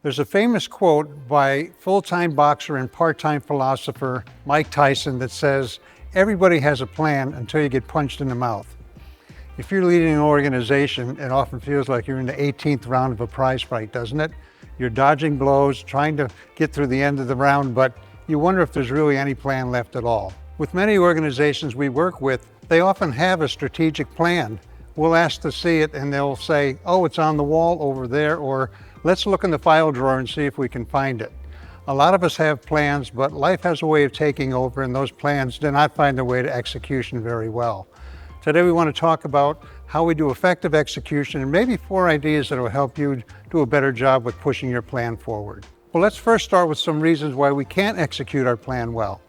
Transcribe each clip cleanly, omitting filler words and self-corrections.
There's a famous quote by full-time boxer and part-time philosopher Mike Tyson that says, "Everybody has a plan until you get punched in the mouth." If you're leading an organization, it often feels like you're in the 18th round of a prize fight, doesn't it? You're dodging blows, trying to get through the end of the round, but you wonder if there's really any plan left at all. With many organizations we work with, they often have a strategic plan. We'll ask to see it and they'll say, "Oh, it's on the wall over there," or "Let's look in the file drawer and see if we can find it." A lot of us have plans, but life has a way of taking over and those plans do not find their way to execution very well. Today we want to talk about how we do effective execution and maybe 4 ideas that will help you do a better job with pushing your plan forward. Well, let's first start with some reasons why we can't execute our plan well.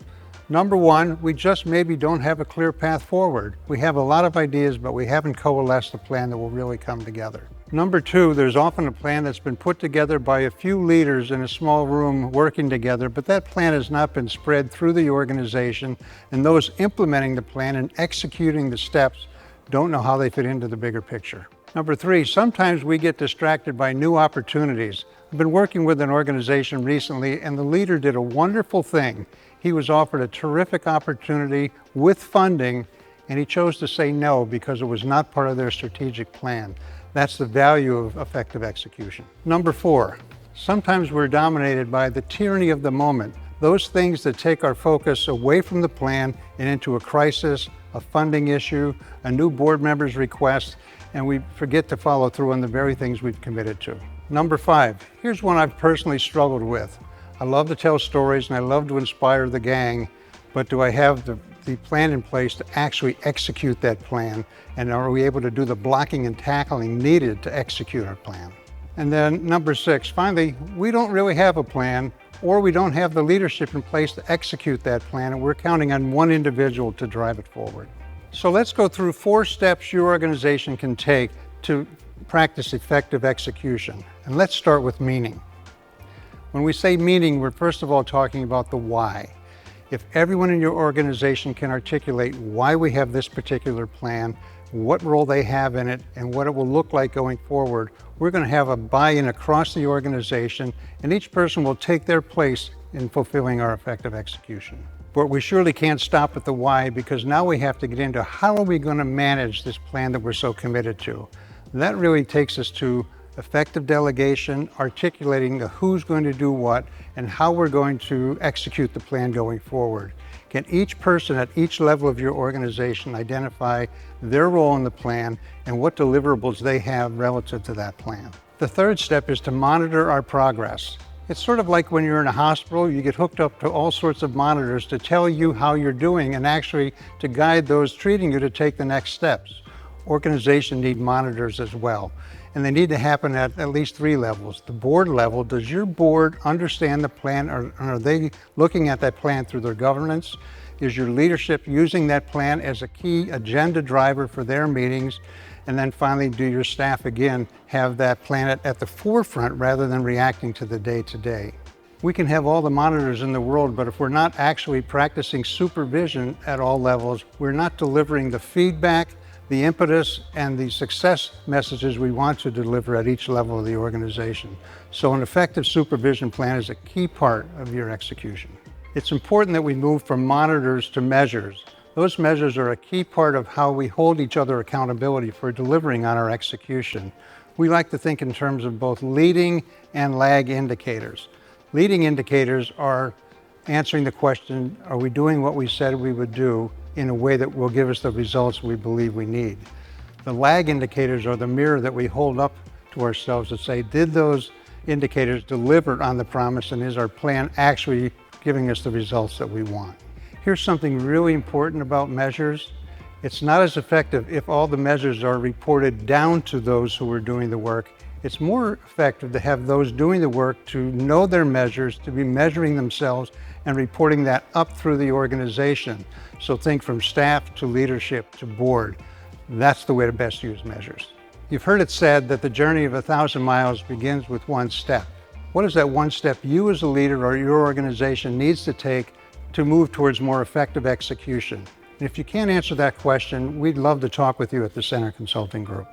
Number 1, we just maybe don't have a clear path forward. We have a lot of ideas, but we haven't coalesced a plan that will really come together. Number 2, there's often a plan that's been put together by a few leaders in a small room working together, but that plan has not been spread through the organization, and those implementing the plan and executing the steps don't know how they fit into the bigger picture. Number 3, sometimes we get distracted by new opportunities. I've been working with an organization recently, and the leader did a wonderful thing. He was offered a terrific opportunity with funding, and he chose to say no because it was not part of their strategic plan. That's the value of effective execution. Number 4, sometimes we're dominated by the tyranny of the moment, those things that take our focus away from the plan and into a crisis, a funding issue, a new board member's request, and we forget to follow through on the very things we've committed to. Number 5, here's one I've personally struggled with. I love to tell stories and I love to inspire the gang, but do I have the plan in place to actually execute that plan? And are we able to do the blocking and tackling needed to execute our plan? And then number 6, finally, we don't really have a plan, or we don't have the leadership in place to execute that plan, and we're counting on one individual to drive it forward. So let's go through 4 steps your organization can take to practice effective execution. And let's start with meaning. When we say meaning, we're first of all talking about the why. If everyone in your organization can articulate why we have this particular plan, what role they have in it, and what it will look like going forward, we're going to have a buy-in across the organization, and each person will take their place in fulfilling our effective execution. But we surely can't stop at the why, because now we have to get into how are we going to manage this plan that we're so committed to. That really takes us to effective delegation, articulating the who's going to do what and how we're going to execute the plan going forward. Can each person at each level of your organization identify their role in the plan and what deliverables they have relative to that plan? The third step is to monitor our progress. It's sort of like when you're in a hospital, you get hooked up to all sorts of monitors to tell you how you're doing and actually to guide those treating you to take the next steps. Organizations need monitors as well. And they need to happen at least 3 levels. The board level, does your board understand the plan, or are they looking at that plan through their governance? Is your leadership using that plan as a key agenda driver for their meetings? And then finally, do your staff again have that plan at the forefront rather than reacting to the day-to-day? We can have all the monitors in the world, but if we're not actually practicing supervision at all levels, we're not delivering the feedback, the impetus, and the success messages we want to deliver at each level of the organization. So an effective supervision plan is a key part of your execution. It's important that we move from monitors to measures. Those measures are a key part of how we hold each other accountability for delivering on our execution. We like to think in terms of both leading and lag indicators. Leading indicators are answering the question, are we doing what we said we would do in a way that will give us the results we believe we need? The lag indicators are the mirror that we hold up to ourselves to say, did those indicators deliver on the promise, and is our plan actually giving us the results that we want? Here's something really important about measures. It's not as effective if all the measures are reported down to those who are doing the work. It's more effective to have those doing the work to know their measures, to be measuring themselves and reporting that up through the organization. So think from staff to leadership to board. That's the way to best use measures. You've heard it said that the journey of 1,000 miles begins with one step. What is that one step you as a leader or your organization needs to take to move towards more effective execution? And if you can't answer that question, we'd love to talk with you at the Center Consulting Group.